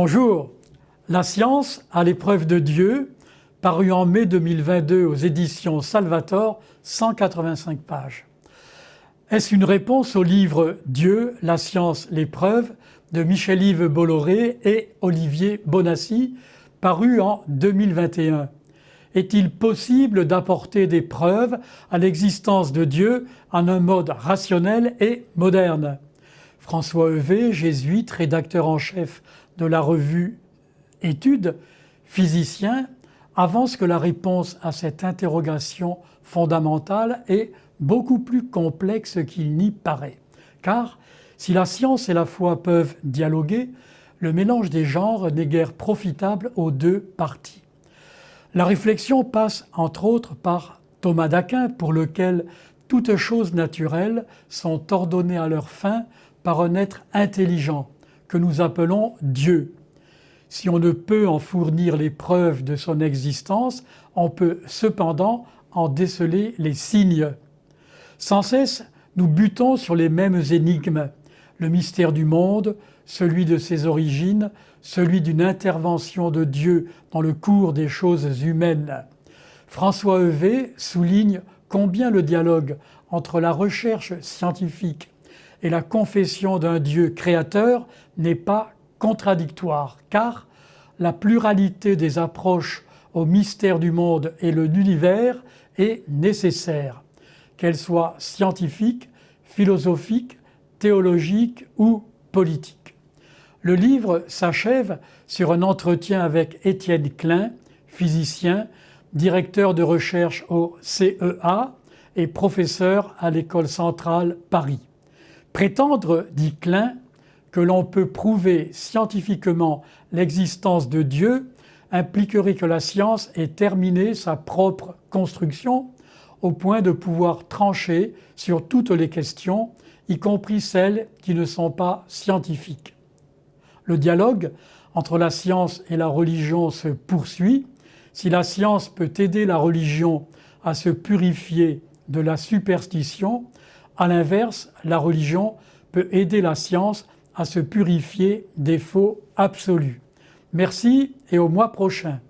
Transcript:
Bonjour, la science à l'épreuve de Dieu, paru en mai 2022 aux éditions Salvator, 185 pages. Est-ce une réponse au livre Dieu, la science, l'épreuve de Michel-Yves Bolloré et Olivier Bonnassy, paru en 2021? Est-il possible d'apporter des preuves à l'existence de Dieu en un mode rationnel et moderne? François Heuvet, jésuite, rédacteur en chef de la revue Études, physicien, avance que la réponse à cette interrogation fondamentale est beaucoup plus complexe qu'il n'y paraît. Car si la science et la foi peuvent dialoguer, le mélange des genres n'est guère profitable aux deux parties. La réflexion passe entre autres par Thomas d'Aquin, pour lequel toutes choses naturelles sont ordonnées à leur fin par un être intelligent, que nous appelons Dieu. Si on ne peut en fournir les preuves de son existence, on peut cependant en déceler les signes. Sans cesse, nous butons sur les mêmes énigmes: le mystère du monde, celui de ses origines, celui d'une intervention de Dieu dans le cours des choses humaines. François Heuvet souligne combien le dialogue entre la recherche scientifique et la confession d'un Dieu créateur n'est pas contradictoire, car la pluralité des approches au mystère du monde et de l'univers est nécessaire, qu'elle soit scientifique, philosophique, théologique ou politique. Le livre s'achève sur un entretien avec Étienne Klein, physicien, directeur de recherche au CEA et professeur à l'École centrale Paris. Prétendre, dit Klein, que l'on peut prouver scientifiquement l'existence de Dieu impliquerait que la science ait terminé sa propre construction au point de pouvoir trancher sur toutes les questions, y compris celles qui ne sont pas scientifiques. Le dialogue entre la science et la religion se poursuit. Si la science peut aider la religion à se purifier de la superstition, à l'inverse, la religion peut aider la science à se purifier des faux absolus. Merci et au mois prochain.